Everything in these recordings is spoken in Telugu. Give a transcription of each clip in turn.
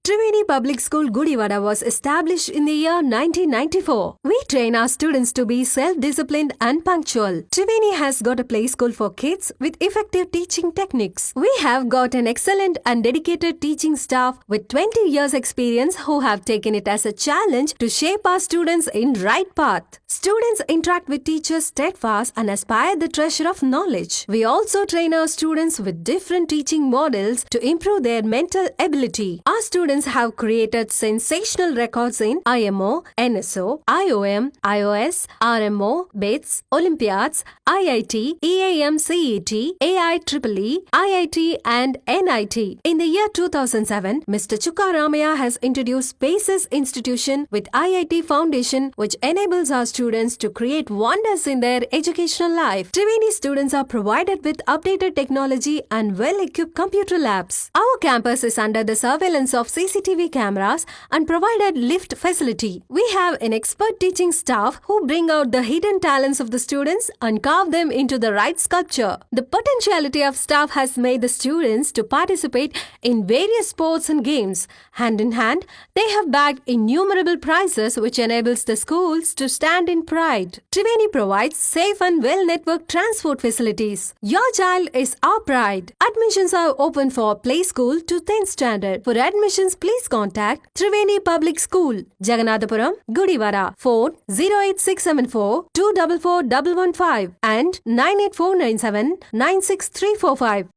Triveni Public School Gudivada was established in the year 1994. We train our students to be self-disciplined and punctual. Triveni has got a play school for kids with effective teaching techniques. We have got an excellent and dedicated teaching staff with 20 years experience who have taken it as a challenge to shape our students in right path. Students interact with teachers steadfast and aspire the treasure of knowledge. We also train our students with different teaching models to improve their mental ability. Our students have created sensational records in IMO, NSO, IOM, IOS, RMO, BITS, Olympiads, IIT, EAM CET, AIEEE, IIT and NIT. In the year 2007, Mr. Chukka Ramaya has introduced Spaces Institution with IIT Foundation, which enables our students to create wonders in their educational life. Triveni students are provided with updated technology and well-equipped computer labs. Our campus is under the surveillance of CCTV cameras and provided lift facility. We have an expert teaching staff who bring out the hidden talents of the students and carve them into the right sculpture. The potentiality of staff has made the students to participate in various sports and games. Hand in hand, they have bagged innumerable prizes which enables the schools to stand in pride. Triveni provides safe and well-networked transport facilities. Your child is our pride. Admissions are open for play school to 10th standard. For admissions, please contact Triveni Public School, Jaganathapuram, Gudivada. Phone 08674 244115 and 98497 96345.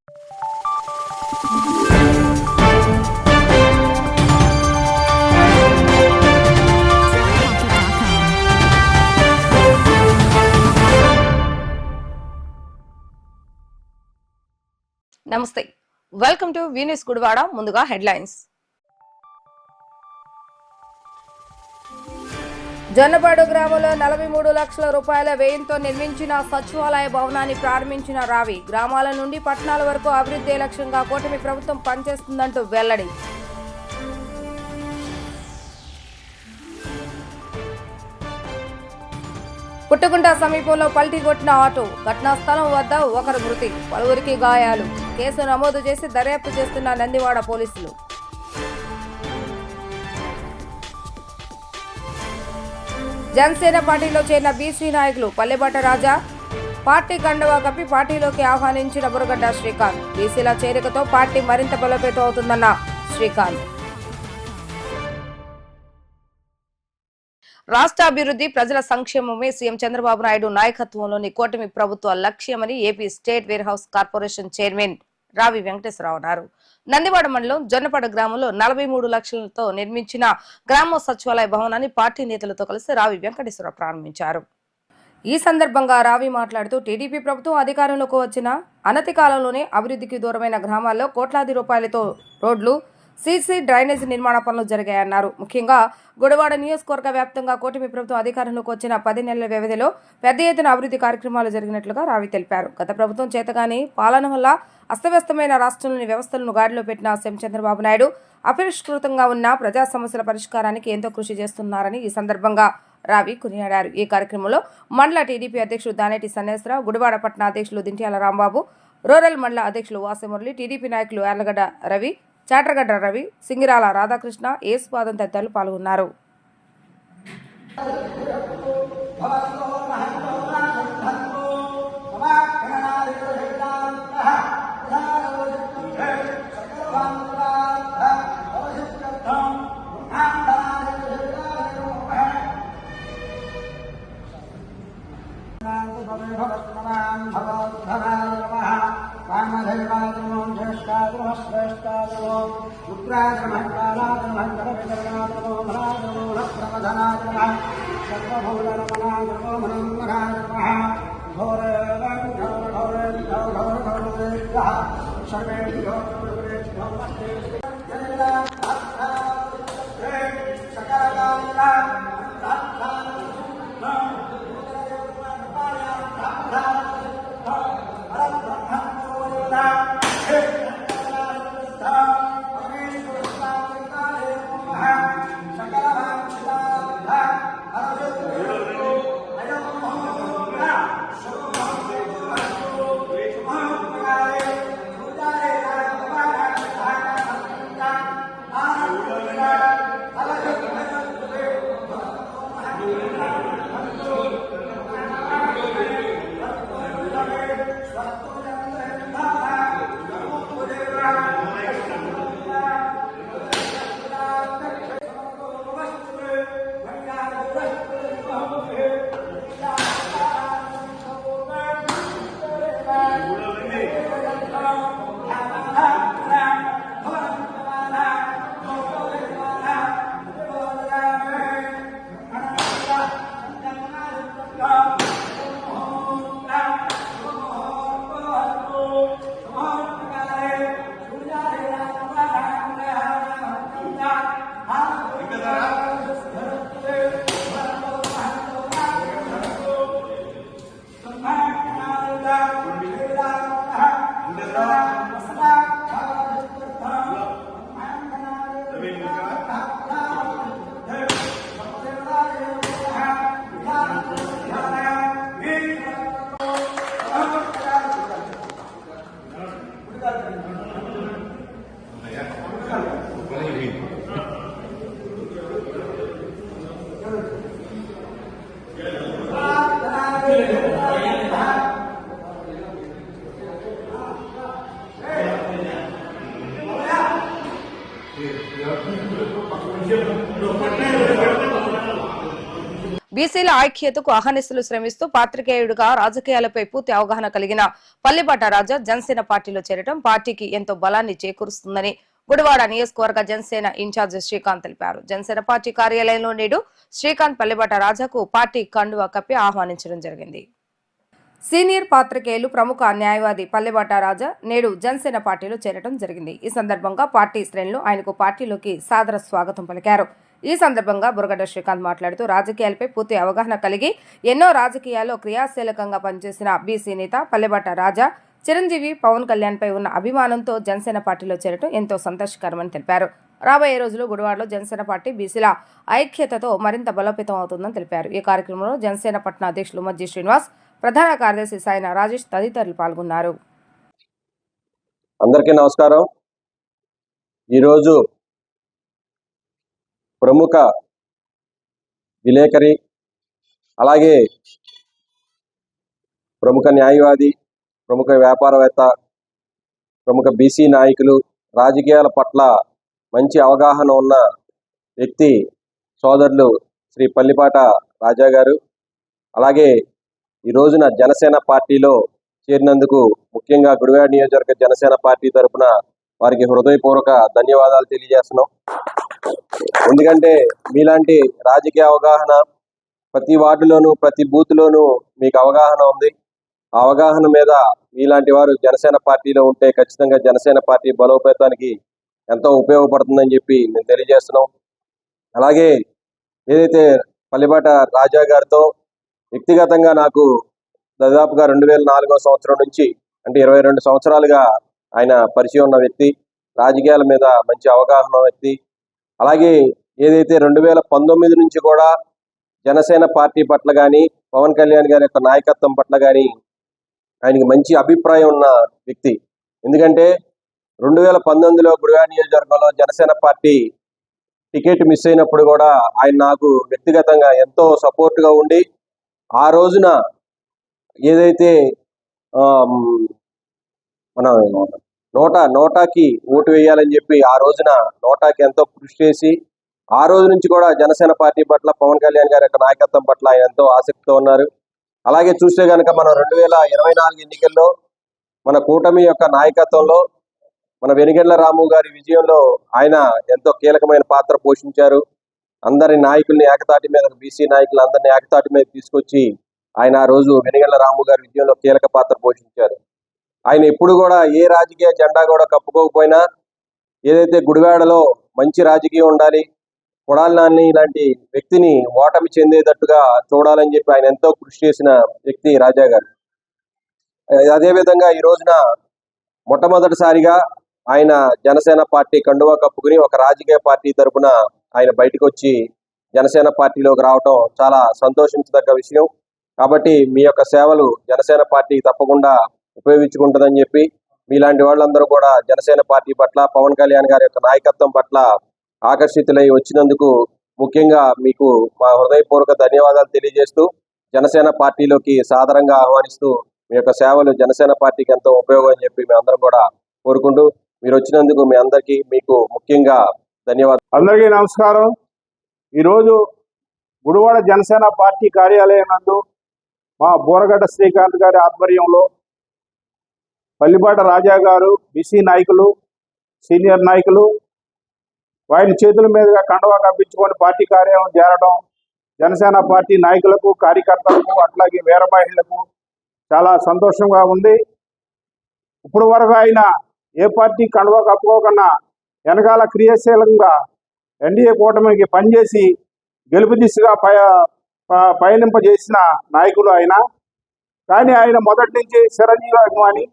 నమస్తే, వెల్కమ్ టు వీన్యూస్ గుడివాడ. ముందుగా హెడ్లైన్స్. జొన్నపాడు గ్రామంలో 43 లక్షల రూపాయల వ్యయంతో నిర్మించిన సచివాలయ భవనాన్ని ప్రారంభించిన రావి. గ్రామాల నుండి పట్టణాల వరకు అభివృద్ధి లక్ష్యంగా కూటమి ప్రభుత్వం పనిచేస్తుందంటూ వెల్లడి. పుట్టుగుంట సమీపంలో పల్టీ కొట్టిన ఆటో. ఘటనా స్థలం వద్ద ఒకరు మృతి, పలువురికి గాయాలు. కేసు నమోదు చేసి దర్యాప్తు చేస్తున్న నందివాడ పోలీసులు. జనసేన పార్టీలో చేరిన బీసీ నాయకులు పల్లెబాట రాజా. పార్టీ కండువా కప్పి పార్టీలోకి ఆహ్వానించిన బురగడ్డ శ్రీకాంత్. బీసీల చేరికతో పార్టీ మరింత బలోపేతం అవుతుందన్న శ్రీకాంత్. రాష్ట్ర అభివృద్ధి, ప్రజల సంక్షేమమే సీఎం చంద్రబాబు నాయుడు నాయకత్వంలోని కూటమి ప్రభుత్వ లక్ష్యమని AP state where house corporation chairman రావి వెంకటేశ్వరరావు అన్నారు. నందివాడ మండలం జొన్నపాడు గ్రామంలో 43 లక్షలతో నిర్మించిన గ్రామ సచివాలయ భవనాన్ని పార్టీ నేతలతో కలిసి రావి వెంకటేశ్వరరావు ప్రారంభించారు. ఈ సందర్భంగా రావి మాట్లాడుతూ టీడీపీ ప్రభుత్వం అధికారంలోకి వచ్చిన అనతి కాలంలోనే అభివృద్ధికి దూరమైన గ్రామాల్లో కోట్లాది రూపాయలతో రోడ్లు, సీసీ డ్రైనేజీ నిర్మాణ పనులు జరిగాయన్నారు. ముఖ్యంగా గుడివాడ నియోజకవర్గ వ్యాప్తంగా కూటమి ప్రభుత్వం అధికారంలోకి వచ్చిన 10 నెలల వ్యవధిలో పెద్ద ఎత్తున అభివృద్ధి కార్యక్రమాలు జరిగినట్లుగా రావి తెలిపారు. గత ప్రభుత్వం చేతగాని పాలన వల్ల అస్తవ్యస్తమైన రాష్ట్రంలోని వ్యవస్థలను గాడిలో పెట్టిన సీఎం చంద్రబాబు నాయుడు అపరిష్కృతంగా ఉన్న ప్రజా సమస్యల పరిష్కారానికి ఎంతో కృషి చేస్తున్నారని ఈ సందర్భంగా రావి కొనియాడారు. ఈ కార్యక్రమంలో మండల టీడీపీ అధ్యక్షుడు దానేటి సన్నేశ్వరరావు, గుడివాడ పట్టణ అధ్యక్షులు దింట్యాల రాంబాబు, రూరల్ మండల అధ్యక్షులు వాసిమురళి, టీడీపీ నాయకులు యార్లగడ్డ రవి, చాట్రగడ్డ రవి, సింగిరాల రాధాకృష్ణ, ఏసుపాదం తదితరులు పాల్గొన్నారు. బీసీల ఐక్యతకు అహర్నిశలు శ్రమిస్తూ పాత్రికేయుడిగా రాజకీయాలపై పూర్తి అవగాహన కలిగిన పల్లిబాట రాజా జనసేన పార్టీలో చేరడం పార్టీకి ఎంతో బలాన్ని చేకూరుస్తుందని గుడివాడ నియోజకవర్గ జనసేన ఇన్ఛార్జి శ్రీకాంత్ తెలిపారు. జనసేన పార్టీ కార్యాలయంలో నేడు శ్రీకాంత్ పల్లిబాట రాజాకు పార్టీ కండువా కప్పి ఆహ్వానించడం జరిగింది. సీనియర్ పాత్రికేయులు ప్రముఖ న్యాయవాది పల్లెబాట రాజా నేడు జనసేన పార్టీలో చేరడం జరిగింది. ఈ సందర్భంగా పార్టీ శ్రేణులు ఆయనకు పార్టీలోకి సాదర స్వాగతం పలికారు. ఈ సందర్భంగా బురగడ్డ శ్రీకాంత్ మాట్లాడుతూ రాజకీయాలపై పూర్తి అవగాహన కలిగి ఎన్నో రాజకీయాల్లో క్రియాశీలకంగా పనిచేసిన బీసీ నేత పల్లెబాట రాజా చిరంజీవి పవన్ కళ్యాణ్ పై ఉన్న అభిమానంతో జనసేన పార్టీలో చేరడం ఎంతో సంతోషకరమని తెలిపారు. రాబోయే రోజుల్లో గుడివాడలో జనసేన పార్టీ బీసీల ఐక్యతతో మరింత బలోపేతం అవుతుందని తెలిపారు. ఈ కార్యక్రమంలో జనసేన పట్టణ అధ్యక్షులు మజ్జి శ్రీనివాస్, ప్రధాన కార్యదర్శి సాయన రాజేష్ తదితరులు పాల్గొన్నారు. అందరికీ నమస్కారం. ఈరోజు ప్రముఖ విలేకరి, అలాగే ప్రముఖ న్యాయవాది, ప్రముఖ వ్యాపారవేత్త, ప్రముఖ బీసీ నాయకులు, రాజకీయాల పట్ల మంచి అవగాహన ఉన్న వ్యక్తి సోదరులు శ్రీ పల్లిబాట రాజా గారు. అలాగే ఈ రోజున జనసేన పార్టీలో చేరినందుకు ముఖ్యంగా గుడివాడ నియోజకవర్గ జనసేన పార్టీ తరఫున వారికి హృదయపూర్వక ధన్యవాదాలు తెలియజేస్తున్నాం. ఎందుకంటే మీలాంటి రాజకీయ అవగాహన ప్రతి వార్డులోనూ ప్రతి బూత్లోనూ మీకు అవగాహన ఉంది. ఆ అవగాహన మీద మీలాంటి వారు జనసేన పార్టీలో ఉంటే ఖచ్చితంగా జనసేన పార్టీ బలోపేతానికి ఎంతో ఉపయోగపడుతుందని చెప్పి మేము తెలియజేస్తున్నాం. అలాగే ఏదైతే పల్లిబాట రాజా గారితో వ్యక్తిగతంగా నాకు దాదాపుగా 2004 సంవత్సరం నుంచి అంటే 22 సంవత్సరాలుగా ఆయన పరిచయం ఉన్న వ్యక్తి, రాజకీయాల మీద మంచి అవగాహన ఉన్న వ్యక్తి. అలాగే ఏదైతే 2019 నుంచి కూడా జనసేన పార్టీ పట్ల కానీ పవన్ కళ్యాణ్ గారి యొక్క నాయకత్వం పట్ల కానీ ఆయనకి మంచి అభిప్రాయం ఉన్న వ్యక్తి. ఎందుకంటే 2019లో గుడివాడ నియోజకవర్గంలో జనసేన పార్టీ టికెట్ మిస్ అయినప్పుడు కూడా ఆయన నాకు వ్యక్తిగతంగా ఎంతో సపోర్ట్గా ఉండి ఆ రోజున ఏదైతే మన నోటాకి ఓటు వేయాలని చెప్పి ఆ రోజున నోటాకి ఎంతో కృషి చేసి ఆ రోజు నుంచి కూడా జనసేన పార్టీ పట్ల పవన్ కళ్యాణ్ గారి యొక్క నాయకత్వం పట్ల ఆయన ఎంతో ఆసక్తితో ఉన్నారు. అలాగే చూస్తే కనుక మనం 2024 ఎన్నికల్లో మన కూటమి యొక్క నాయకత్వంలో మన వెనిగండ్ల రాము గారి విజయంలో ఆయన ఎంతో కీలకమైన పాత్ర పోషించారు. అందరి నాయకుల్ని ఏకతాటి మీద, బీసీ నాయకులు అందరినీ ఏకతాటి మీద తీసుకొచ్చి ఆయన ఆ రోజు వెనిగండ్ల రాము గారి విజయంలో కీలక పాత్ర పోషించారు. ఆయన ఎప్పుడు కూడా ఏ రాజకీయ జెండా కూడా కప్పుకోకపోయినా ఏదైతే గుడివాడలో మంచి రాజకీయం ఉండాలి, కొడాలి నాని ఇలాంటి వ్యక్తిని ఓటమి చెందేటట్టుగా చూడాలని చెప్పి ఆయన ఎంతో కృషి చేసిన వ్యక్తి రాజా గారు. అదేవిధంగా ఈ రోజున మొట్టమొదటిసారిగా ఆయన జనసేన పార్టీ కండువా కప్పుకుని ఒక రాజకీయ పార్టీ తరఫున ఆయన బయటకు వచ్చి జనసేన పార్టీలోకి రావటం చాలా సంతోషించదగ్గ విషయం. కాబట్టి మీ యొక్క సేవలు జనసేన పార్టీ తప్పకుండా ఉపయోగించుకుంటుందని చెప్పి మీలాంటి వాళ్ళందరూ కూడా జనసేన పార్టీ పట్ల పవన్ కళ్యాణ్ గారి యొక్క నాయకత్వం పట్ల ఆకర్షితులై వచ్చినందుకు ముఖ్యంగా మీకు మా హృదయపూర్వక ధన్యవాదాలు తెలియజేస్తూ జనసేన పార్టీలోకి సాదరంగా ఆహ్వానిస్తూ మీ యొక్క సేవలు జనసేన పార్టీకి ఎంతో ఉపయోగం అని చెప్పి మేము అందరం కూడా కోరుకుంటూ మీరు వచ్చినందుకు మీ అందరికీ మీకు ముఖ్యంగా ధన్యవాదాలు. అందరికీ నమస్కారం. ఈరోజు గుడివాడ జనసేన పార్టీ కార్యాలయం నందు మా బోరగడ్డ శ్రీకాంత్ గారి ఆధ్వర్యంలో పల్లిబాట రాజా గారు, బీసీ నాయకులు, సీనియర్ నాయకులు వారి చేతుల మీదుగా కండవా కప్పించుకొని పార్టీ కార్యాలయం చేరడం జనసేన పార్టీ నాయకులకు, కార్యకర్తలకు, అట్లాగే వీర మహిళలకు చాలా సంతోషంగా ఉంది. ఇప్పుడు వరకు ఆయన ఏ పార్టీ కండవా కప్పుకోకుండా వెనకాల క్రియాశీలంగా ఎన్డీఏ కూటమికి పనిచేసి గెలుపు దిశగా పయనింపజేసిన నాయకుడు ఆయన. కానీ ఆయన మొదటి నుంచి చిరంజీవి అభిమాని.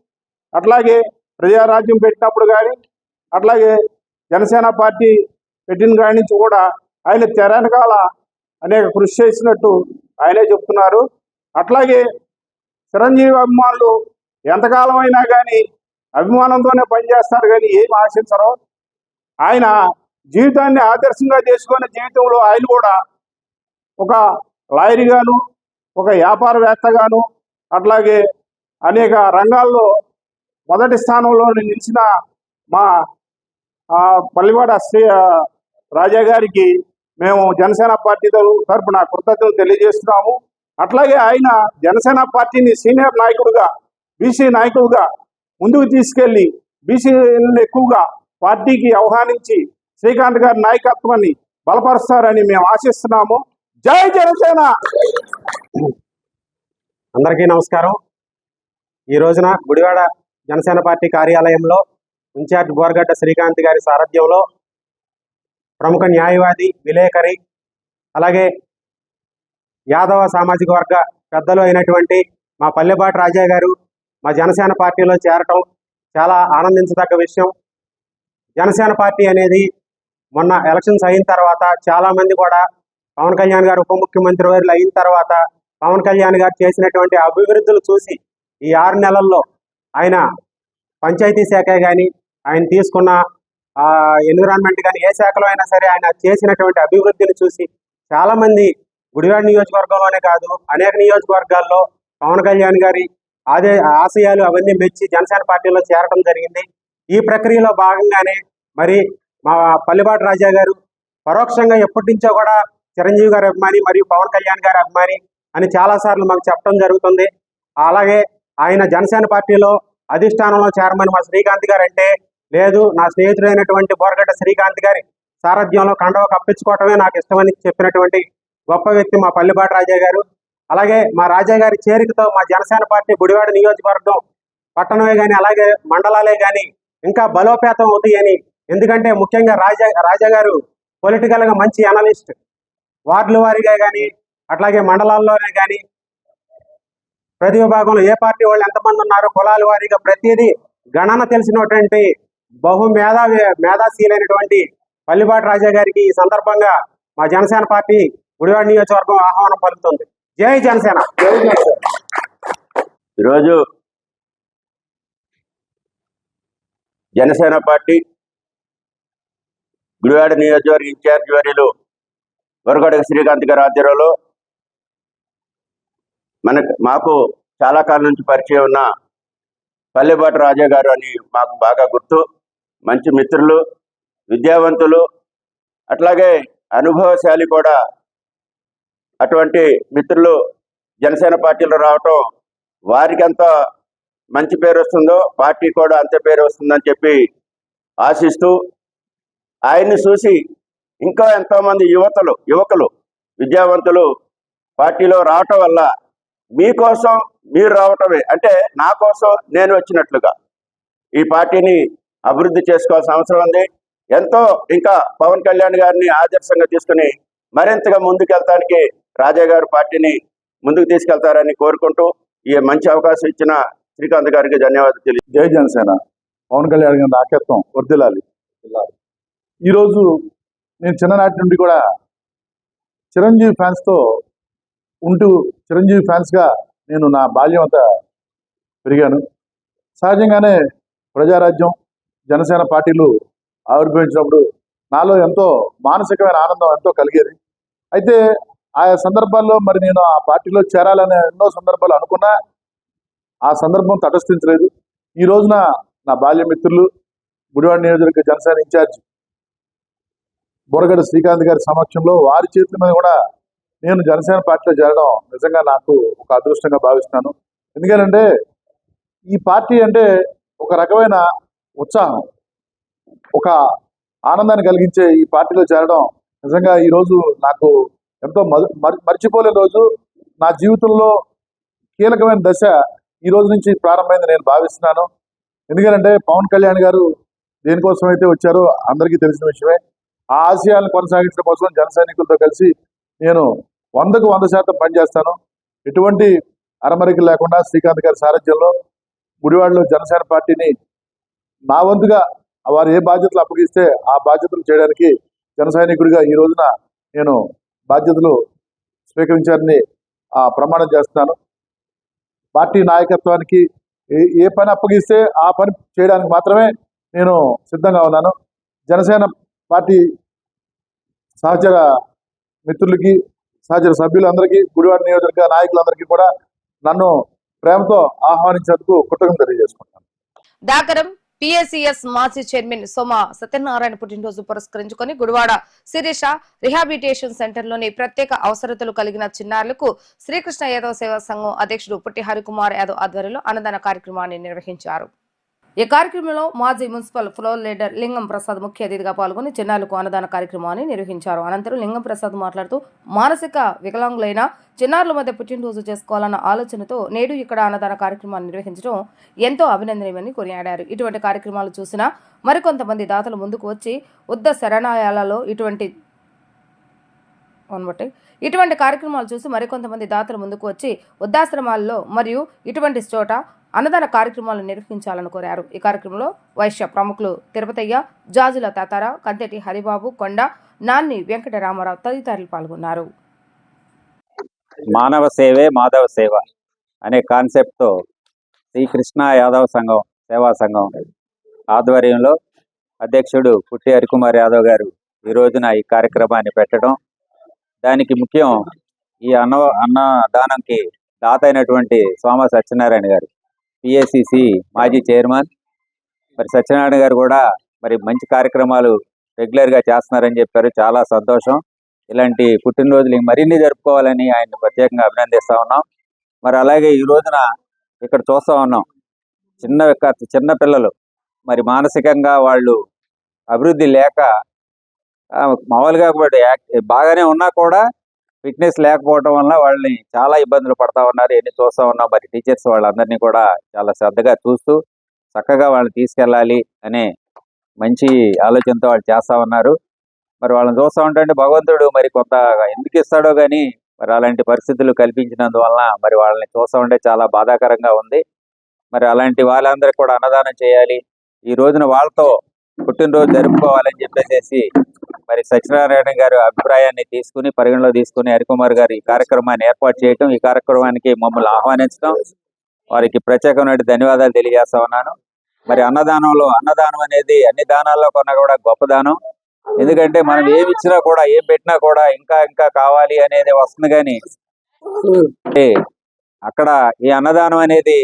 అట్లాగే ప్రజారాజ్యం పెట్టినప్పుడు కానీ, అట్లాగే జనసేన పార్టీ పెట్టిన కాడి నుంచి కూడా ఆయన తెరనకాల అనేక కృషి చేసినట్టు ఆయనే చెప్తున్నారు. అట్లాగే చిరంజీవి అభిమానులు ఎంతకాలం అయినా కానీ అభిమానంతోనే పనిచేస్తారు, కానీ ఏం ఆశించరు. ఆయన జీవితాన్ని ఆదర్శంగా చేసుకునే జీవితంలో ఆయన కూడా ఒక లాయర్గాను, ఒక వ్యాపారవేత్తగాను, అట్లాగే అనేక రంగాల్లో మొదటి స్థానంలో నిలిచిన మా పల్లివాడ రాజా గారికి మేము జనసేన పార్టీ తరఫున కృతజ్ఞతలు తెలియజేస్తున్నాము. అట్లాగే ఆయన జనసేన పార్టీని సీనియర్ నాయకుడుగా, బీసీ నాయకుడుగా ముందుకు తీసుకెళ్లి బీసీలను ఎక్కువగా పార్టీకి ఆహ్వానించి శ్రీకాంత్ గారి నాయకత్వాన్ని బలపరుస్తారని మేము ఆశిస్తున్నాము. జై జనసేన. అందరికీ నమస్కారం. ఈ రోజున గుడివాడ జనసేన పార్టీ కార్యాలయంలో ఇన్ఛార్జ్ బోరగడ్డ శ్రీకాంత్ గారి సారథ్యంలో ప్రముఖ న్యాయవాది, విలేకరి, అలాగే యాదవ సామాజిక వర్గ పెద్దలు అయినటువంటి మా పల్లెపాటి రాజా గారు మా జనసేన పార్టీలో చేరటం చాలా ఆనందించదగ్గ విషయం. జనసేన పార్టీ అనేది మొన్న ఎలక్షన్స్ అయిన తర్వాత చాలామంది కూడా పవన్ కళ్యాణ్ గారు ఉప ముఖ్యమంత్రి వర్యులు అయిన తర్వాత పవన్ కళ్యాణ్ గారు చేసినటువంటి అభివృద్ధులు చూసి ఈ 6 నెలల్లో ఆయన పంచాయతీ శాఖ కానీ, ఆయన తీసుకున్న ఎన్విరాన్మెంట్ కానీ, ఏ శాఖలో అయినా సరే ఆయన చేసినటువంటి అభివృద్ధిని చూసి చాలామంది గుడివాడ నియోజకవర్గంలోనే కాదు అనేక నియోజకవర్గాల్లో పవన్ కళ్యాణ్ గారి ఆశయాలు అవన్నీ మెచ్చి జనసేన పార్టీలో చేరడం జరిగింది. ఈ ప్రక్రియలో భాగంగానే మరి మా పల్లిపాటి రాజా గారు పరోక్షంగా ఎప్పటి నుంచో కూడా చిరంజీవి గారి అభిమాని మరియు పవన్ కళ్యాణ్ గారి అభిమాని అని చాలాసార్లు మాకు చెప్పడం జరుగుతుంది. అలాగే ఆయన జనసేన పార్టీలో అధిష్టానంలో చేరమని మా శ్రీకాంత్ గారు అంటే, లేదు నా స్నేహితుడైనటువంటి బోరగడ్డ శ్రీకాంత్ గారి సారథ్యంలో కండవ కప్పించుకోవటమే నాకు ఇష్టమని చెప్పినటువంటి గొప్ప వ్యక్తి మా పల్లిపాటి రాజా గారు. అలాగే మా రాజా గారి చేరికతో మా జనసేన పార్టీ గుడివాడ నియోజకవర్గం పట్టణమే కానీ అలాగే మండలాలే కానీ ఇంకా బలోపేతం అవుతాయని, ఎందుకంటే ముఖ్యంగా రాజా గారు పొలిటికల్గా మంచి అనలిస్ట్, వార్డుల వారీగా కానీ అట్లాగే మండలాల్లోనే కానీ ప్రతి విభాగంలో ఏ పార్టీ వాళ్ళు ఎంతమంది ఉన్నారో కులాల వారీగా ప్రతిదీ గణన తెలిసినటువంటి మేధాశీలైనటువంటి పల్లిపాటి రాజా గారికి ఈ సందర్భంగా మా జనసేన పార్టీ గుడివాడ నియోజకవర్గం ఆహ్వానం పలుకుతుంది. జై జనసేన. ఈరోజు జనసేన పార్టీ గుడివాడ నియోజకవర్గ ఇన్ఛార్జ్ వర్యులు బోరగడ్డ శ్రీకాంత్ గారి ఆధ్వర్యంలో మాకు చాలా కాలం నుంచి పరిచయం ఉన్న పల్లెపాటి రాజా గారు అని మాకు బాగా గుర్తు. మంచి మిత్రులు, విద్యావంతులు, అట్లాగే అనుభవశాలి కూడా. అటువంటి మిత్రులు జనసేన పార్టీలో రావటం వారికి ఎంత మంచి పేరు వస్తుందో పార్టీ కూడా అంతే పేరు వస్తుందని చెప్పి ఆశిస్తూ, ఆయన్ని చూసి ఇంకా ఎంతోమంది యువకులు విద్యావంతులు పార్టీలో రావటం వల్ల మీకోసం మీరు రావటమే అంటే నా కోసం నేను వచ్చినట్లుగా ఈ పార్టీని అభివృద్ధి చేసుకోవాల్సిన అవసరం ఉంది. ఎంతో ఇంకా పవన్ కళ్యాణ్ గారిని ఆదర్శంగా తీసుకుని మరింతగా ముందుకెళ్తానికి రాజా గారు పార్టీని ముందుకు తీసుకెళ్తారని కోరుకుంటూ ఈ మంచి అవకాశం ఇచ్చిన శ్రీకాంత్ గారికి ధన్యవాదాలు తెలియదు. జై జనసేన. పవన్ కళ్యాణ్ గారి నాయకత్వం వర్ధిల్లాలి. ఈరోజు నేను చిన్ననాటి నుండి కూడా చిరంజీవి ఫ్యాన్స్తో ఉంటూ చిరంజీవి ఫ్యాన్స్గా నేను నా బాల్యం అంతా పెరిగాను. సహజంగానే ప్రజారాజ్యం, జనసేన పార్టీలు ఆవిర్భవించినప్పుడు నాలో ఎంతో మానసికమైన ఆనందం ఎంతో కలిగేది. అయితే ఆయా సందర్భాల్లో మరి నేను ఆ పార్టీలో చేరాలనే ఎన్నో సందర్భాలు అనుకున్నా ఆ సందర్భం తటస్థించలేదు. ఈ రోజున నా బాల్య మిత్రులు గుడివాడ నియోజకవర్గ జనసేన ఇన్ఛార్జ్ బోరగడ్డ శ్రీకాంత్ గారి సమక్షంలో వారి చేతుల మీద కూడా నేను జనసేన పార్టీలో చేరడం నిజంగా నాకు ఒక అదృష్టంగా భావిస్తున్నాను. ఎందుకంటే ఈ పార్టీ అంటే ఒక రకమైన ఉత్సాహం, ఒక ఆనందాన్ని కలిగించే ఈ పార్టీలో చేరడం నిజంగా ఈరోజు నాకు ఎంతో మర్చిపోలేని రోజు. నా జీవితంలో కీలకమైన దశ ఈ రోజు నుంచి ప్రారంభమైంది నేను భావిస్తున్నాను. ఎందుకంటే పవన్ కళ్యాణ్ గారు దేనికోసం అయితే వచ్చారో అందరికీ తెలిసిన విషయమే. ఆ ఆశయాలను కొనసాగించడం కోసం జన సైనికులతో కలిసి నేను 100కు 100% పనిచేస్తాను. ఎటువంటి అరమరికలు లేకుండా శ్రీకాంత్ గారి సారథ్యంలో గుడివాడలో జనసేన పార్టీని నా వంతుగా వారు ఏ బాధ్యతలు అప్పగిస్తే ఆ బాధ్యతలు చేయడానికి జన సైనికుడిగా ఈ రోజున నేను బాధ్యతలు స్వీకరించాలని ప్రమాణం చేస్తున్నాను. పార్టీ నాయకత్వానికి ఏ పని అప్పగిస్తే ఆ పని చేయడానికి మాత్రమే నేను సిద్ధంగా ఉన్నాను. జనసేన పార్టీ సహచర మిత్రులకి, సహచర సభ్యులందరికీ, గుడివాడ నియోజకవర్గ నాయకులందరికీ కూడా నన్ను ప్రేమతో ఆహ్వానించేందుకు కృతజ్ఞతలు తెలియజేసుకుంటాను. దాకరం పిఎస్సిఎస్ మాజీ చైర్మన్ సోమ సత్యనారాయణ పుట్టినరోజు పురస్కరించుకొని గుడివాడ శిరీష రిహాబిలిటేషన్ సెంటర్లోని ప్రత్యేక అవసరతలు కలిగిన చిన్నారులకు శ్రీకృష్ణ యాదవ్ సేవా సంఘం అధ్యక్షుడు పుట్టి హరికుమార్ యాదవ్ ఆధ్వర్యంలో అన్నదాన కార్యక్రమాన్ని నిర్వహించారు. ఈ కార్యక్రమంలో మాజీ మున్సిపల్ ఫ్లోర్ లీడర్ లింగం ప్రసాద్ ముఖ్య అతిథిగా పాల్గొని చిన్నారులకు అన్నదాన కార్యక్రమాన్ని నిర్వహించారు. అనంతరం లింగం ప్రసాద్ మాట్లాడుతూ మానసిక వికలాంగులైన చిన్నారుల మధ్య పుట్టినరోజు చేసుకోవాలన్న ఆలోచనతో నేడు ఇక్కడ అన్నదాన కార్యక్రమాన్ని నిర్వహించడం ఎంతో అభినందనీయమని కొనియాడారు. ఇటువంటి కార్యక్రమాలు చూసిన మరికొంతమంది దాతలు ముందుకు వచ్చి వృద్ధ శరణాలయాలలో ఇటువంటి కార్యక్రమాలు చూసి మరికొంతమంది దాతలు ముందుకు వచ్చి వృద్ధాశ్రమాల్లో మరియు ఇటువంటి చోట అన్నదాన కార్యక్రమాలు నిర్వహించాలని కోరారు. ఈ కార్యక్రమంలో వైశ్య ప్రముఖులు తిరుపతయ్య, జాజుల తాతారావు, కంతెటి హరిబాబు, కొండ, నాన్ని వెంకటరామారావు తదితరులు పాల్గొన్నారు. మానవ సేవే మాధవ సేవ అనే కాన్సెప్ట్తో శ్రీకృష్ణ యాదవ్ సంఘం సేవా సంఘం ఆధ్వర్యంలో అధ్యక్షుడు పుట్టి హరికుమార్ యాదవ్ గారు ఈ రోజున ఈ కార్యక్రమాన్ని పెట్టడం, దానికి ముఖ్యం ఈ అన్నదానంకి దాత అయినటువంటి సోమ సత్యనారాయణ గారు, పిఎస్సిసి మాజీ చైర్మన్. మరి సత్యనారాయణ గారు కూడా మరి మంచి కార్యక్రమాలు రెగ్యులర్గా చేస్తున్నారని చెప్పారు. చాలా సంతోషం. ఇలాంటి పుట్టినరోజులు మరిన్ని జరుపుకోవాలని ఆయన ప్రత్యేకంగా అభినందిస్తూ ఉన్నాం. మరి అలాగే ఈ రోజున ఇక్కడ చూస్తూ ఉన్నాం, చిన్న పిల్లలు మరి మానసికంగా వాళ్ళు అభివృద్ధి లేక మామూలుగా బాగానే ఉన్నా కూడా ఫిట్నెస్ లేకపోవడం వల్ల వాళ్ళని చాలా ఇబ్బందులు పడతా ఉన్నారు. ఎన్ని చూస్తూ ఉన్నాం. మరి టీచర్స్ వాళ్ళందరినీ కూడా చాలా శ్రద్ధగా చూస్తూ చక్కగా వాళ్ళని తీసుకెళ్ళాలి అనే మంచి ఆలోచనతో వాళ్ళు చేస్తూ ఉన్నారు. మరి వాళ్ళని చూస్తూ ఉంటే భగవంతుడు మరి కొంత ఎందుకు ఇస్తాడో కానీ మరి అలాంటి పరిస్థితులు కల్పించినందువలన మరి వాళ్ళని చూస్తూ ఉంటే చాలా బాధాకరంగా ఉంది. మరి అలాంటి వాళ్ళందరికీ కూడా అన్నదానం చేయాలి, ఈ రోజున వాళ్ళతో పుట్టినరోజు జరుపుకోవాలని చెప్పేసి మరి సత్యనారాయణ గారి అభిప్రాయాన్ని తీసుకుని పరిగణలో తీసుకుని హరికుమార్ గారు ఈ కార్యక్రమాన్ని ఏర్పాటు చేయటం, ఈ కార్యక్రమానికి మమ్మల్ని ఆహ్వానించడం, వారికి ప్రత్యేకమైన ధన్యవాదాలు తెలియజేస్తా ఉన్నాను. మరి అన్నదానం అనేది అన్ని దానాల్లో కొన్నా కూడా గొప్ప దానం. ఎందుకంటే మనం ఏమి ఇచ్చినా కూడా ఏం పెట్టినా కూడా ఇంకా ఇంకా కావాలి అనేది వస్తుంది. కానీ అక్కడ ఈ అన్నదానం అనేది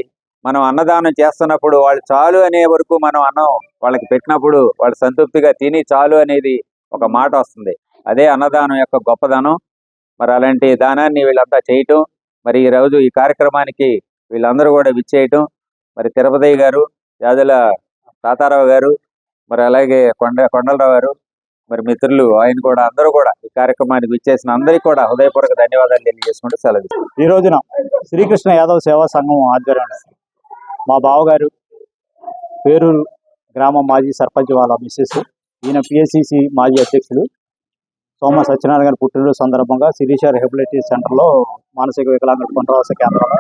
మనం అన్నదానం చేస్తున్నప్పుడు వాళ్ళు చాలు అనే వరకు మనం అన్నం వాళ్ళకి పెట్టినప్పుడు వాళ్ళు సంతృప్తిగా తిని చాలు అనేది ఒక మాట వస్తుంది. అదే అన్నదానం యొక్క గొప్పదనం. మరి అలాంటి దానాన్ని వీళ్ళంతా చేయటం, మరి ఈ రోజు ఈ కార్యక్రమానికి వీళ్ళందరూ కూడా విచ్చేయటం, మరి తిరుపతి గారు, యాదుల తాతారావు గారు, మరి అలాగే కొండలరావు గారు, మరి మిత్రులు ఆయన కూడా అందరూ కూడా ఈ కార్యక్రమానికి విచ్చేసిన అందరికీ కూడా హృదయపూర్వక ధన్యవాదాలు తెలియజేసుకుంటూ సెలవు. ఈ రోజున శ్రీకృష్ణ యాదవ్ సేవా సంఘం ఆధ్వర్యంలో మా బావగారు పేరూరు గ్రామ మాజీ సర్పంచ్ వాళ్ళ మిస్సెస్, ఈయన పిఎస్సిసి మాజీ అధ్యక్షుడు సోమ సత్యనారాయణ గారి పుట్టినరోజు సందర్భంగా శిరీష రిహాబిలిటేషన్ సెంటర్లో మానసిక వికలాంగుల పునరావాస కేంద్రంలో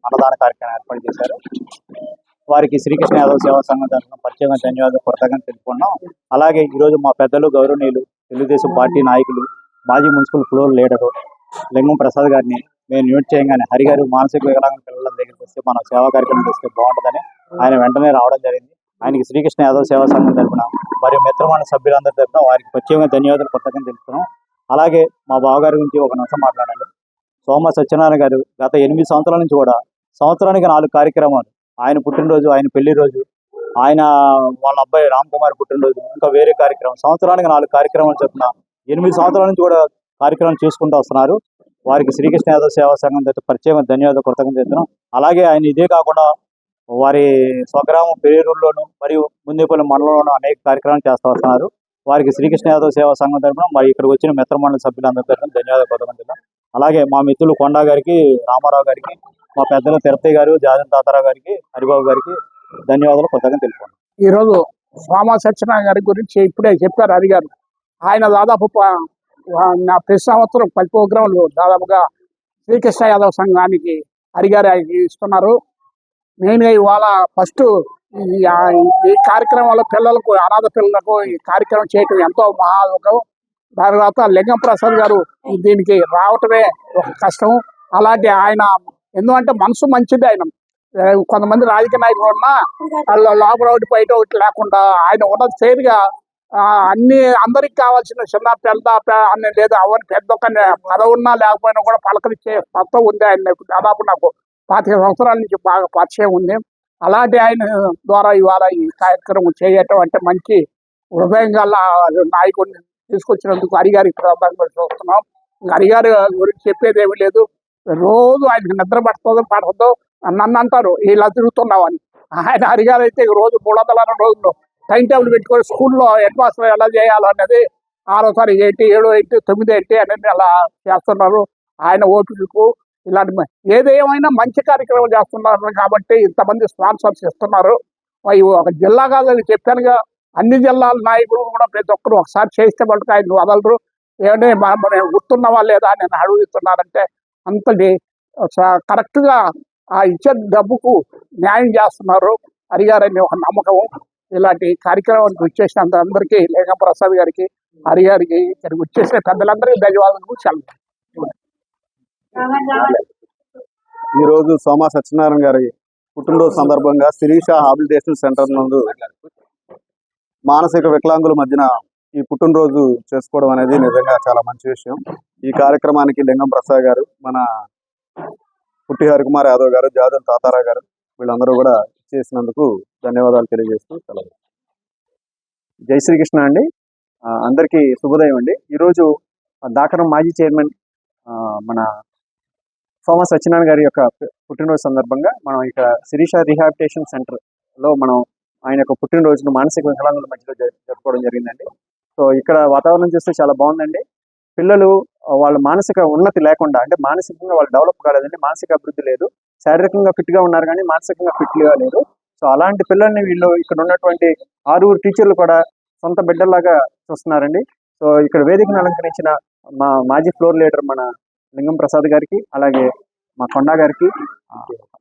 అన్నదాన కార్యక్రమం ఏర్పాటు చేశారు. వారికి శ్రీకృష్ణ యాదవ్ సేవా సంఘం తరఫున ప్రత్యేకంగా ధన్యవాదాలు కృతజ్ఞతలు తెలుపుకున్నాం. అలాగే ఈరోజు మా పెద్దలు గౌరవనీయులు తెలుగుదేశం పార్టీ నాయకులు మాజీ మున్సిపల్ ఫ్లోర్ లీడరు లింగం ప్రసాద్ గారిని మేము న్యూట్ చేయగానే హరి గారు మానసిక వికలాంగుల పిల్లల దగ్గరికి వస్తే మనం సేవా కార్యక్రమం చేస్తే బాగుంటుందని ఆయన వెంటనే రావడం జరిగింది. ఆయనకి శ్రీకృష్ణ యాదవ్ సేవా సంఘం తరఫున మరియు మిత్రమాన సభ్యులందరి తరఫున వారికి ప్రత్యేకంగా ధన్యవాదాలు కృతజ్ఞతలు తెలుపుతున్నాం. అలాగే మా బావగారి గురించి ఒక నిమిషం మాట్లాడాలి. సోమ సత్యనారాయణ గారు గత 8 సంవత్సరాల నుంచి కూడా సంవత్సరానికి 4 కార్యక్రమాలు, ఆయన పుట్టినరోజు, ఆయన పెళ్లి రోజు, ఆయన వాళ్ళ అబ్బాయి రామ్ కుమార్ పుట్టినరోజు, ఇంకా వేరే కార్యక్రమం, సంవత్సరానికి 4 కార్యక్రమాలు చొప్పున 8 సంవత్సరాల నుంచి కూడా కార్యక్రమం చేసుకుంటూ వస్తున్నారు. వారికి శ్రీకృష్ణ యాదవ్ సేవా సంఘం తరఫున ప్రత్యేకంగా ధన్యవాదాలు కృతజ్ఞతలు చెప్తున్నాం. అలాగే ఆయన ఇదే కాకుండా వారి స్వగ్రామం పేరూరులోను మరియు ముందేపల్లి మండలంలోనూ అనేక కార్యక్రమాలు చేస్తూ వస్తున్నారు. వారికి శ్రీకృష్ణ యాదవ్ సేవా సంఘం తరఫున మరి ఇక్కడికి వచ్చిన మిత్రమండలి సభ్యులందరి తరఫున ధన్యవాదాలు కృతజ్ఞతలు. అలాగే మా మిత్రులు కొండా గారికి, రామారావు గారికి, మా పెద్దలు తిరుపతి గారు, జాజన్ తాతారావు గారికి, హరిబాబు గారికి ధన్యవాదాలు కృతజ్ఞతలు తెలుపుకున్నాం. ఈరోజు సోమ సత్యనారాయణ గారి గురించి ఇప్పుడే చెప్పారు హరి గారు. ఆయన దాదాపు ప్రతి సంవత్సరం 10 ప్రోగ్రాములు దాదాపుగా శ్రీకృష్ణ యాదవ్ సంఘానికి హరి గారు ఇస్తున్నారు. మెయిన్గా ఇవాళ ఫస్ట్ ఈ కార్యక్రమంలో పిల్లలకు, అనాథ పిల్లలకు ఈ కార్యక్రమం చేయటం ఎంతో మహాలోకం. తర్వాత లింగం ప్రసాద్ గారు దీనికి రావటమే ఒక కష్టం. అలాంటి ఆయన ఎందుకంటే మనసు మంచిది. ఆయన కొంతమంది రాజకీయ నాయకులు ఉన్నా వాళ్ళు లోపల ఒకటి బయట ఒకటి లేకుండా ఆయన ఉన్నది ఫెయిర్గా అన్ని అందరికి కావాల్సిన చిన్న పెద్ద అన్ని లేదు అవన్నీ పెద్ద ఒక పదవి ఉన్నా లేకపోయినా కూడా పలకరించే మొత్తం ఉంది. ఆయన దాదాపు నాకు 25 సంవత్సరాల నుంచి బాగా పరిచయం ఉంది. అలాంటి ఆయన ద్వారా ఇవాళ ఈ కార్యక్రమం చేయటం అంటే మంచి హృదయం గల నాయకుడిని తీసుకొచ్చినందుకు హరిగారికి ప్రాధాన్యత చూస్తున్నాం. హరిగారి గురించి చెప్పేది ఏమీ లేదు. రోజు ఆయనకి నిద్ర పడుతుందో నన్ను అంటారు ఇలా తిరుగుతున్నామని. ఆయన హరిగారు అయితే రోజు 360 రోజుల్లో టైం టేబుల్ పెట్టుకొని స్కూల్లో హెడ్ మాస్టర్ ఎలా చేయాలో అనేది 6వ తారీఖు ఏంటి 7 ఏంటి 9 ఏంటి అనేది అలా చేస్తున్నారు. ఆయన ఓపికకు ఇలాంటి ఏదేమైనా మంచి కార్యక్రమం చేస్తున్నారు కాబట్టి ఇంతమంది స్పాన్సర్స్ ఇస్తున్నారు. ఒక జిల్లా కాదని చెప్పానుగా, అన్ని జిల్లాల నాయకులు కూడా ప్రతి ఒక్కరు ఒకసారి చేస్తే వాళ్ళకి ఆయన వదలరు. ఏమంటే మనం గుర్తున్నావా లేదా అని నేను అడుగుతున్నానంటే అంతటి కరెక్ట్గా ఆ ఇచ్చే డబ్బుకు న్యాయం చేస్తున్నారు హరిగారని ఒక నమ్మకం. ఇలాంటి కార్యక్రమానికి వచ్చేసినంత అందరికీ లింగం ప్రసాద్ గారికి హరిగారికి ఇక్కడికి వచ్చేసిన పెద్దలందరికీ ధన్యవాదాలు సెలవు. ఈరోజు సోమా సత్యనారాయణ గారి పుట్టినరోజు సందర్భంగా శిరీష హాబిలిటేషన్ సెంటర్ నందు మానసిక వికలాంగుల మధ్యన ఈ పుట్టినరోజు చేసుకోవడం అనేది నిజంగా చాలా మంచి విషయం. ఈ కార్యక్రమానికి లింగం ప్రసాద్ గారు, మన పుట్టి హరికుమార్ యాదవ్ గారు, జాజుల తాతారా గారు వీళ్ళందరూ కూడా చేసినందుకు ధన్యవాదాలు తెలియజేస్తూ సెలవు. జై శ్రీకృష్ణ అండి. అందరికీ శుభోదయం అండి. ఈరోజు దాకరం మాజీ చైర్మన్ మన సోమ సత్యనారాయణ గారి యొక్క పుట్టినరోజు సందర్భంగా మనం ఇక్కడ శిరీష రీహాబిలిటేషన్ సెంటర్లో మనం ఆయన యొక్క పుట్టినరోజును మానసిక వికలాంగుల మధ్యలో జరుపుకోవడం జరిగిందండి. సో ఇక్కడ వాతావరణం చూస్తే చాలా బాగుందండి. పిల్లలు వాళ్ళ మానసిక ఉన్నతి లేకుండా, అంటే మానసికంగా వాళ్ళు డెవలప్ కాలేదండి, మానసిక అభివృద్ధి లేదు, శారీరకంగా ఫిట్గా ఉన్నారు కానీ మానసికంగా ఫిట్గా లేరు. సో అలాంటి పిల్లల్ని వీళ్ళు ఇక్కడ ఉన్నటువంటి 6 టీచర్లు కూడా సొంత బిడ్డల్లాగా చూస్తున్నారండి. సో ఇక్కడ వేదికను అలంకరించిన మా మాజీ ఫ్లోర్ లీడర్ మన లింగం ప్రసాద్ గారికి, అలాగే మా కొండా గారికి,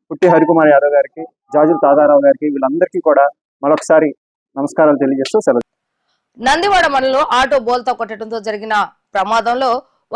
పుట్టి హరికుమార్ యాదవ్ గారికి, జాజుల తాదారావు గారికి, వీళ్ళందరికీ కూడా మరొకసారి నమస్కారాలు తెలియజేస్తూ సెలవు. నందివాడ మండలంలో ఆటో బోల్తా కొట్టడంతో జరిగిన ప్రమాదంలో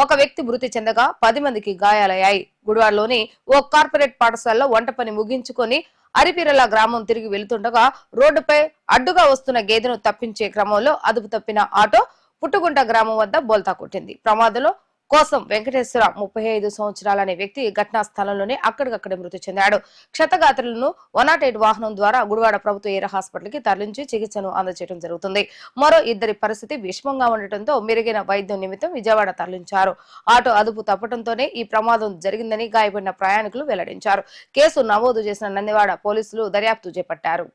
ఒక వ్యక్తి మృతి చెందగా 10 మందికి గాయాలయ్యాయి. గుడివాడలోని ఓ కార్పొరేట్ పాఠశాలలో వంట పని ముగించుకొని అరిపిరల గ్రామం తిరిగి వెళుతుండగా రోడ్డుపై అడ్డుగా వస్తున్న గేదెను తప్పించే క్రమంలో అదుపు తప్పిన ఆటో పుట్టుగుంట గ్రామం వద్ద బోల్తా కొట్టింది. ప్రమాదంలో కోసం వెంకటేశ్వర 35 సంవత్సరాల అనే వ్యక్తి ఘటనా స్థలంలోనే అక్కడికక్కడే మృతి చెందాడు. క్షతగాత్రులను 108 వాహనం ద్వారా గుడివాడ ప్రభుత్వ ఏరియా హాస్పిటల్ కి తరలించి చికిత్సను అందజేయడం జరుగుతుంది. మరో 2 పరిస్థితి విషమంగా ఉండటంతో మెరుగైన వైద్యం నిమిత్తం విజయవాడ తరలించారు. ఆటో అదుపు తప్పడంతోనే ఈ ప్రమాదం జరిగిందని గాయపడిన ప్రయాణికులు వెల్లడించారు. కేసు నమోదు చేసిన నందివాడ పోలీసులు దర్యాప్తు చేపట్టారు.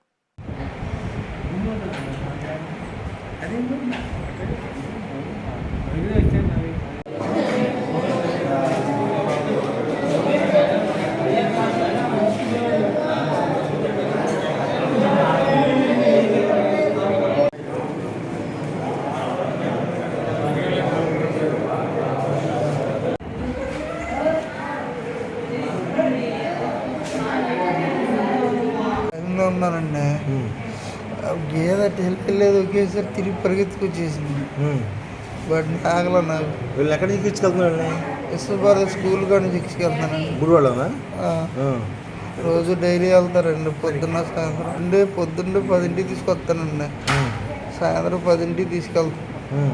ఉన్నానండి. గేదె అటు వెళ్ళలేదు, ఒకేసారి తిరిగి పరిగెత్తుకొచ్చేసింది. బట్ ఆగల నాకు. వీళ్ళు ఎక్కడి నుంచి తీసుకెళ్తున్నా? విశ్వభారతి స్కూల్ కానీ తీసుకెళ్తానండి. గుడివాళ్ళనా? రోజు డైలీ వెళ్తారండి, పొద్దున్న సాయంత్రం. అంటే పొద్దున్నే 10ంటికి తీసుకొస్తానండి, సాయంత్రం 10ంటికి తీసుకెళ్తాను.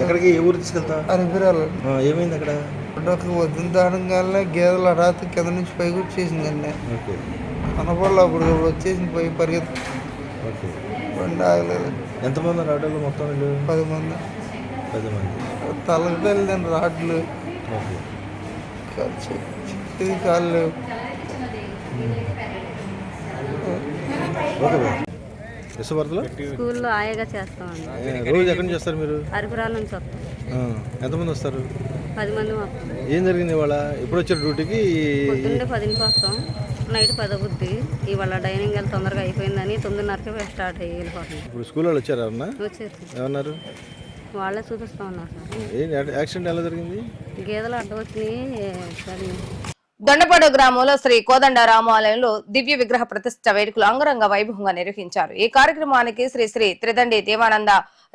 ఎక్కడికి? ఏ ఊరు తీసుకెళ్తా? అరిపిరాలండి. ఏమైంది అక్కడ? వద్దున దాడంగానే గేదెలు హఠాత్తు కింద నుంచి పైకి వచ్చేసిందండి. కనపడలే, అప్పుడు వచ్చేసింది పై పరిగెత్తు. బండి ఆగలేదు. ఎంతమంది ఆటోలు మొత్తం? 10 మంది. 10 మంది. తలకి వెళ్ళండి రాడ్లు, చేతికి కాళ్ళు. స్కూల్లో ఆయాగా చేస్తామండి. రోజు ఎక్కడి నుంచి వస్తారు మీరు? అరిపురాల నుంచి వస్తాం. ఎంతమంది వస్తారు? 10 మంది వస్తాం. ఏం జరిగింది ఇవాళ? ఎప్పుడు వచ్చారు డ్యూటీకి? పొద్దున్నే 10ంటికి వస్తాం, నైట్ 10 అవుద్ది. ఇవాళ డైనింగ్ వెళ్ళి తొందరగా అయిపోయిందని 9:30కి స్టార్ట్ అయ్యి వెళ్ళిపోతుంది. ఇప్పుడు స్కూల్ వాళ్ళు వచ్చారు? వచ్చారు. ఏమన్నారు? వాళ్ళే చూపిస్తా ఉన్నారు సార్. ఏం యాక్సిడెంట్ ఎలా జరిగింది? గేదెలు అడ్డం వచ్చినాయి. దొండపాడు గ్రామంలో శ్రీ కోదండ రామాలయంలో దివ్య విగ్రహ ప్రతిష్ఠ వేడుకలు అంగరంగ వైభవంగా నిర్వహించారు. ఈ కార్యక్రమానికి శ్రీ శ్రీ త్రిదండి దేవానంద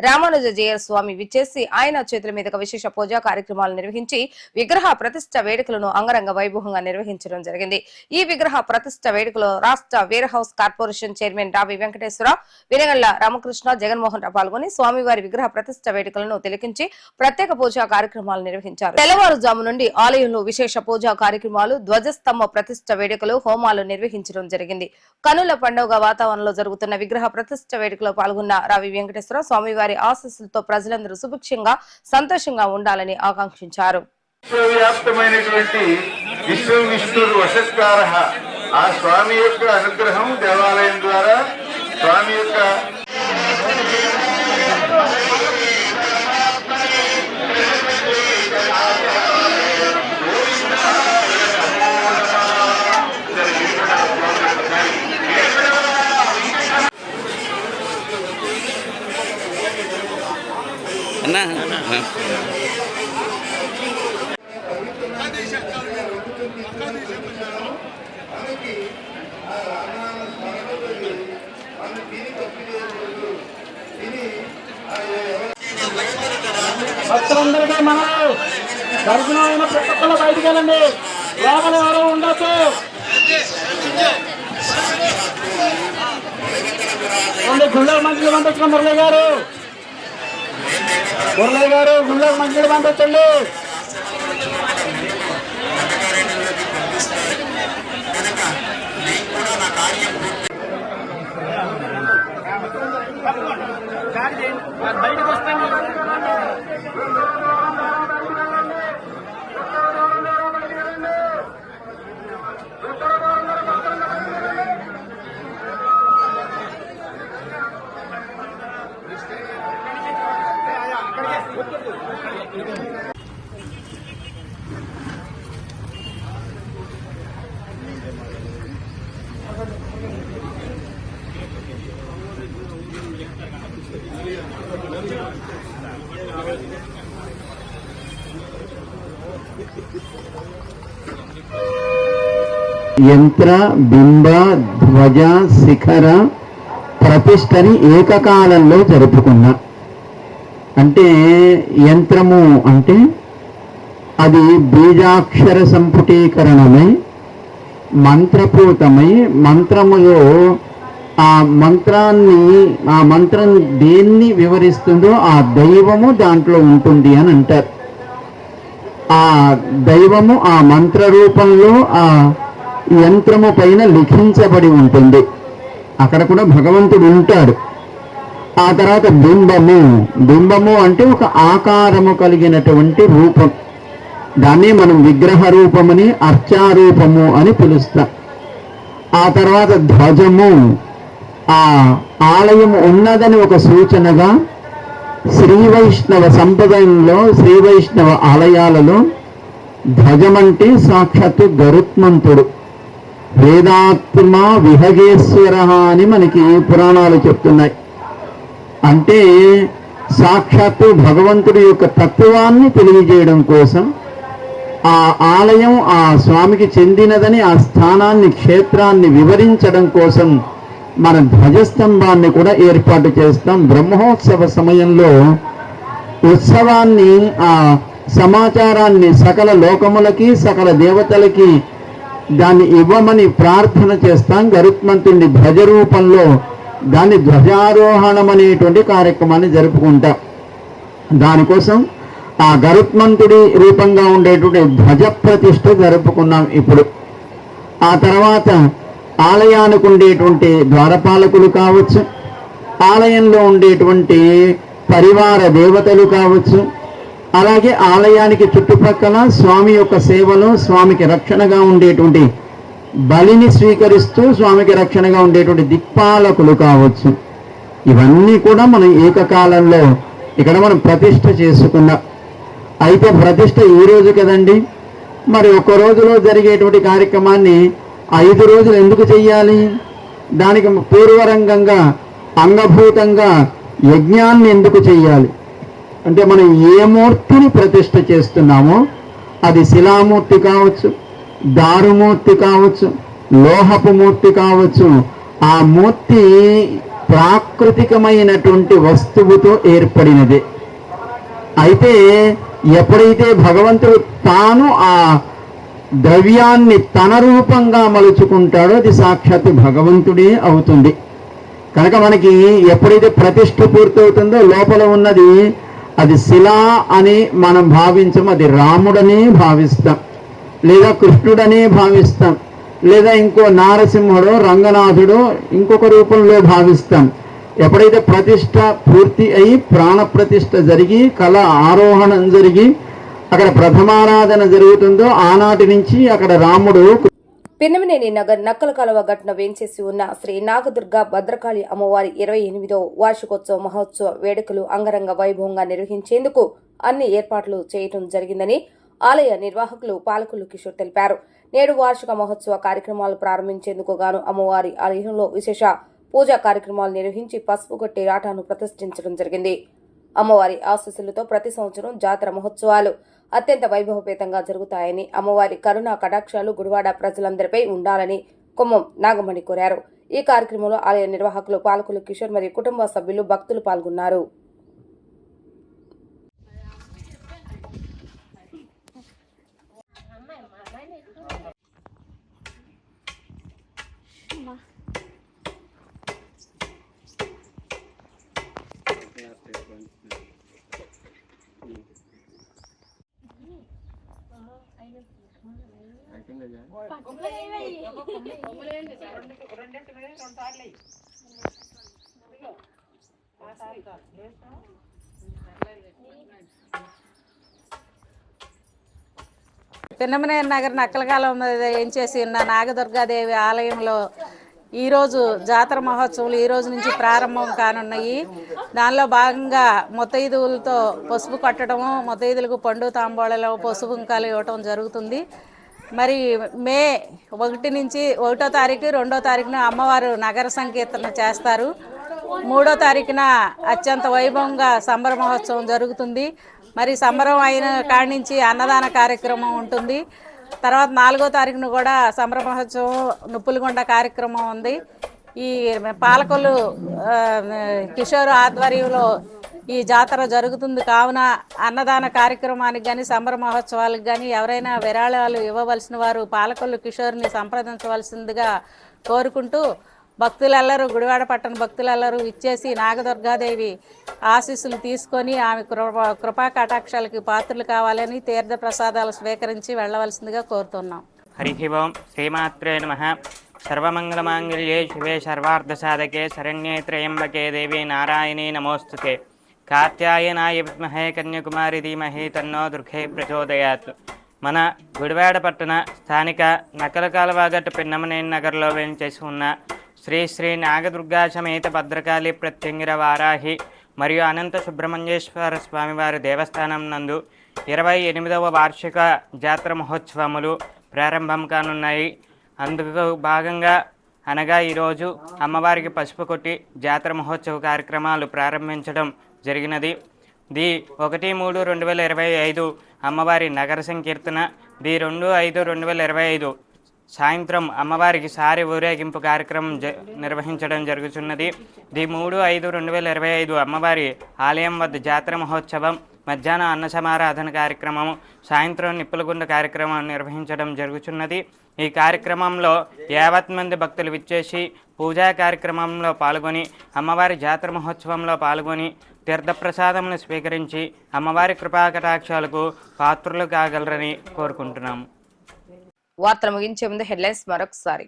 రామానుజజయ స్వామి విచ్చేసి ఆయన చేతుల మీదుగా విశేష పూజా కార్యక్రమాలు నిర్వహించి విగ్రహ ప్రతిష్ట వేడుకలను అంగరంగ వైభవంగా నిర్వహించడం జరిగింది. ఈ విగ్రహ ప్రతిష్ట వేడుకలో రాష్ట్ర వేర్ హౌస్ కార్పొరేషన్ చైర్మన్ రావి వెంకటేశ్వర, వినగళ్ల రామకృష్ణ, జగన్మోహన్ రావు పాల్గొని స్వామివారి విగ్రహ ప్రతిష్ట వేడుకలను తిలకించి ప్రత్యేక పూజా కార్యక్రమాలు నిర్వహించారు. తెల్లవారుజాము నుండి ఆలయంలో విశేష పూజా కార్యక్రమాలు, ధ్వజస్తంభ ప్రతిష్ట వేడుకలు, హోమాలు నిర్వహించడం జరిగింది. కనుల పండుగ వాతావరణంలో జరుగుతున్న విగ్రహ ప్రతిష్ట వేడుకలో పాల్గొన్న రావి వెంకటేశ్వర స్వామివారి ఆశీస్సులతో ప్రజలందరూ సుభిక్షంగా సంతోషంగా ఉండాలని ఆకాంక్షించారు. విశ్వవ్యాప్తమైనటువంటి విశ్వవిష్ణుడు వశత్కార ఆ స్వామి యొక్క అనుగ్రహం దేవాలయం ద్వారా స్వామి యొక్క భక్తులందరికీ మనం దర్శనం అయిన ప్రతి ఒక్కరు బయటికి వెళ్ళండి, లోపల ఎవరో ఉండొచ్చు. గుళ్ళకి మంచిగా పంపించుకోండి. మురళి గారు గుళ్ళకి మంచిగా పంపించండి. బయటకు వస్తాను. యంత్ర బింబ ధ్వజ శిఖర ప్రతిష్టని ఏకకాలంలో జరుపుకున్నా. అంటే యంత్రము అంటే అది బీజాక్షర సంపుటీకరణమై మంత్రపూతమై మంత్రములో ఆ మంత్రం దేన్ని వివరిస్తుందో ఆ దైవము దాంట్లో ఉంటుంది అని అంటారు. ఆ దైవము ఆ మంత్ర రూపంలో ఆ యంత్రము పైన లిఖించబడి ఉంటుంది. అక్కడ కూడా భగవంతుడు ఉంటాడు. ఆ తర్వాత బింబము అంటే ఒక ఆకారము కలిగినటువంటి రూపం. దాన్ని మనం విగ్రహ రూపమని అర్చారూపము అని పిలుస్తాం. ఆ తర్వాత ధ్వజము ఆ ఆలయం ఉన్నదని ఒక సూచనగా శ్రీ వైష్ణవ సంప్రదాయంలో శ్రీ వైష్ణవ ఆలయాలలో ధ్వజమంటే సాక్షాత్తు గరుత్మంతుడు, వేదాత్మ విహగేశ్వర అని మనకి పురాణాలు చెప్తున్నాయి. అంటే సాక్షాత్తు భగవంతుడి యొక్క తత్వాన్ని తెలియజేయడం కోసం ఆ ఆలయం ఆ స్వామికి చెందినదని ఆ స్థానాన్ని క్షేత్రాన్ని వివరించడం కోసం మన ధ్వజస్తంభాన్ని కూడా ఏర్పాటు చేస్తాం. బ్రహ్మోత్సవ సమయంలో ఉత్సవాన్ని ఆ సమాచారాన్ని సకల లోకములకి సకల దేవతలకి దాన్ని ఇవ్వమని ప్రార్థన చేస్తాం. గరుత్మంతుడి ధ్వజ రూపంలో దాన్ని ధ్వజారోహణం అనేటువంటి కార్యక్రమాన్ని జరుపుకుంటాం. దానికోసం ఆ గరుత్మంతుడి రూపంగా ఉండేటువంటి ధ్వజ ప్రతిష్ఠ జరుపుకున్నాం ఇప్పుడు. ఆ తర్వాత ఆలయానికి ఉండేటువంటి ద్వారపాలకులు కావచ్చు, ఆలయంలో ఉండేటువంటి పరివార దేవతలు కావచ్చు, అలాగే ఆలయానికి చుట్టుపక్కల స్వామి యొక్క సేవలో స్వామికి రక్షణగా ఉండేటువంటి బలిని స్వీకరిస్తూ స్వామికి రక్షణగా ఉండేటువంటి దిక్పాలకులు కావచ్చు. ఇవన్నీ కూడా మనం ఏకకాలంలో ఇక్కడ మనం ప్రతిష్ఠ చేసుకున్నాం. అయితే ప్రతిష్ఠ ఈ రోజు కదండి, మరి ఒక రోజులో జరిగేటువంటి కార్యక్రమాన్ని 5 రోజులు ఎందుకు చెయ్యాలి? దానికి పూర్వరంగంగా అంగభూతంగా యజ్ఞాన్ని ఎందుకు చెయ్యాలి అంటే, మనం ఏ మూర్తిని ప్రతిష్ఠ చేస్తున్నామో అది శిలామూర్తి కావచ్చు, దారుమూర్తి కావచ్చు, లోహపు మూర్తి కావచ్చు, ఆ మూర్తి ప్రాకృతికమైనటువంటి వస్తువుతో ఏర్పడినదే. అయితే ఎప్పుడైతే భగవంతుడు తాను ఆ ద్రవ్యాన్ని తన రూపంగా మలుచుకుంటాడో అది సాక్షాత్ భగవంతుడే అవుతుంది. కనుక మనకి ఎప్పుడైతే ప్రతిష్ఠ పూర్తవుతుందో లోపల ఉన్నది అది శిల అని మనం భావించం, అది రాముడనే భావిస్తాం, లేదా కృష్ణుడనే భావిస్తాం, లేదా ఇంకో నారసింహుడో రంగనాథుడో ఇంకొక రూపంలో భావిస్తాం. ఎప్పుడైతే ప్రతిష్ట పూర్తి అయి ప్రాణ ప్రతిష్ఠ జరిగి కళ ఆరోహణం జరిగి అక్కడ ప్రథమారాధన జరుగుతుందో ఆనాటి నుంచి అక్కడ రాముడు. పిన్నమనేని నగర్ నక్కల కాలువ ఘటన వేంచేసి ఉన్న శ్రీ నాగదుర్గ భద్రకాళి అమ్మవారి 28వ వార్షికోత్సవ మహోత్సవ వేడుకలు అంగరంగ వైభవంగా నిర్వహించేందుకు అన్ని ఏర్పాట్లు చేయడం జరిగిందని ఆలయ నిర్వాహకులు పాలకులు కిషోర్ తెలిపారు. నేడు వార్షిక మహోత్సవ కార్యక్రమాలు ప్రారంభించేందుకు గాను అమ్మవారి ఆలయంలో విశేష పూజా కార్యక్రమాలు నిర్వహించి పసుపు కొట్టి రాటాను ప్రతిష్ఠించడం జరిగింది. అమ్మవారి ఆశీస్సులతో ప్రతి సంవత్సరం జాతర మహోత్సవాలు అత్యంత వైభవపేతంగా జరుగుతాయని, అమ్మవారి కరుణా కటాక్షాలు గుడివాడ ప్రజలందరిపై ఉండాలని కొమ్మం నాగమణి కోరారు. ఈ కార్యక్రమంలో ఆలయ నిర్వాహకులు పాలకులు కిషోర్ మరియు కుటుంబ సభ్యులు భక్తులు పాల్గొన్నారు. పిన్నమనేని నగర్ నక్కలకాలం ఏం చేసి ఉన్న నాగదుర్గాదేవి ఆలయంలో ఈరోజు జాతర మహోత్సవాలు ఈ రోజు నుంచి ప్రారంభం కానున్నాయి. దానిలో భాగంగా ముత్తైదువులతో పసుపు కట్టడము, ముత్తైదులకు పండు తాంబూలలో పసుపు కుంకాలు ఇవ్వటం జరుగుతుంది. మరి మే 1 నుంచి 1వ తారీఖు 2వ తారీఖున అమ్మవారు నగర సంకీర్తన చేస్తారు. 3వ తారీఖున అత్యంత వైభవంగా సంబర మహోత్సవం జరుగుతుంది. మరి సంబరం అయిన కాడి నుంచి అన్నదాన కార్యక్రమం ఉంటుంది. తర్వాత 4వ తారీఖున కూడా సంబర మహోత్సవం నుప్పులగొండ కార్యక్రమం ఉంది. ఈ పాలకులు కిషోర్ ఆధ్వర్యంలో ఈ జాతర జరుగుతుంది. కావున అన్నదాన కార్యక్రమానికి కానీ సంబర మహోత్సవాలకు కానీ ఎవరైనా విరాళాలు ఇవ్వవలసిన వారు పాలకొల్లు కిషోర్ని సంప్రదించవలసిందిగా కోరుకుంటూ, భక్తులెల్లరూ గుడివాడ పట్టణ భక్తులెల్లరూ ఇచ్చేసి నాగదుర్గాదేవి ఆశీస్సులు తీసుకొని ఆమె కృపా కటాక్షాలకి పాత్రలు కావాలని తీర్థ ప్రసాదాలు స్వీకరించి వెళ్ళవలసిందిగా కోరుతున్నాం. హరి ఓం. శ్రీమాత్రే నమః. సర్వమంగళమాంగళ్యే శివే సర్వార్థసాధకే శరణ్యే త్రయంబకే దేవి నారాయణీ నమోస్తుతే. కాత్యాయనాయ విద్మహే కన్యాకుమారి ధీమహి తన్నో దుర్గే ప్రచోదయాత్. మన గుడివాడ పట్టణ స్థానిక నక్కల కాలువగట్టు పిన్నమనేని నగర్లో వేంచేసి ఉన్న శ్రీ శ్రీ నాగదుర్గా సమేత భద్రకాళి ప్రత్యంగిర వారాహి మరియు అనంత సుబ్రహ్మణ్యేశ్వర స్వామివారి దేవస్థానం నందు 28వ వార్షిక జాతర మహోత్సవములు ప్రారంభం కానున్నాయి. అందుకు భాగంగా అనగా ఈరోజు అమ్మవారికి పసుపు కొట్టి జాతర మహోత్సవ కార్యక్రమాలు ప్రారంభించడం జరిగినది. ది 1/3/2025 అమ్మవారి నగర సంకీర్తన, ది 2/5/2025 సాయంత్రం అమ్మవారికి సారి ఊరేగింపు కార్యక్రమం నిర్వహించడం జరుగుతున్నది. ది 3/5/2025 అమ్మవారి ఆలయం వద్ద జాతర మహోత్సవం, మధ్యాహ్నం అన్న సమారాధన కార్యక్రమం, సాయంత్రం నిప్పులగుండ కార్యక్రమం నిర్వహించడం జరుగుతున్నది. ఈ కార్యక్రమంలో 50 మంది భక్తులు విచ్చేసి పూజా కార్యక్రమంలో పాల్గొని అమ్మవారి జాతర మహోత్సవంలో పాల్గొని తీర్థప్రసాదమును స్వీకరించి అమ్మవారి కృపాకటాక్షాలకు పాత్రులు కాగలరని కోరుకుంటున్నాము. వార్తలు ముగించే ముందు హెడ్లైన్స్ మరొకసారి.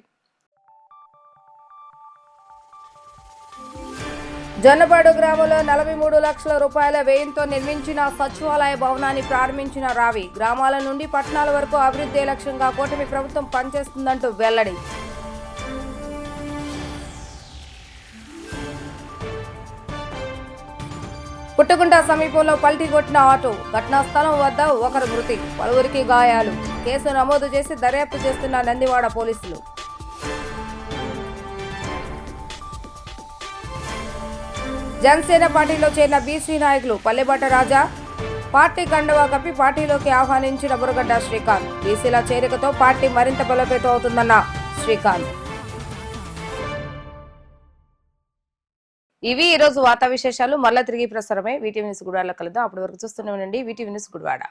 జొన్నపాడు గ్రామంలో 43 లక్షల రూపాయల వ్యయంతో నిర్మించిన సచివాలయ భవనాన్ని ప్రారంభించిన రావి. గ్రామాల నుండి పట్టణాల వరకు అభివృద్ధి లక్ష్యంగా కూటమి ప్రభుత్వం పనిచేస్తుందంటూ వెల్లడి. పుట్టుగుంట సమీపంలో పల్టీ కొట్టిన ఆటో, ఘటనా స్థలం వద్ద ఒకరు మృతి, పలువురికి గాయాలు. కేసు నమోదు చేసి దర్యాప్తు చేస్తున్న నందివాడ పోలీసులు. జనసేన పార్టీలో చేరిన బీసీ నాయకులు పల్లెబాట రాజా పార్టీ కండువా కప్పి పార్టీలోకి ఆహ్వానించిన బురగడ్డ శ్రీకాంత్. బీసీల చేరికతో పార్టీ మరింత బలోపేతం అవుతుందన్న శ్రీకాంత్. ఇవి ఈ రోజు వార్తా విశేషాలు. మళ్ళా తిరిగి ప్రసారమే వీటీవీ న్యూస్ గుడివాడలో కలుద్దాం. అప్పటి వరకు చూస్తూనే ఉండండి వీటీవీ న్యూస్ గుడివాడ.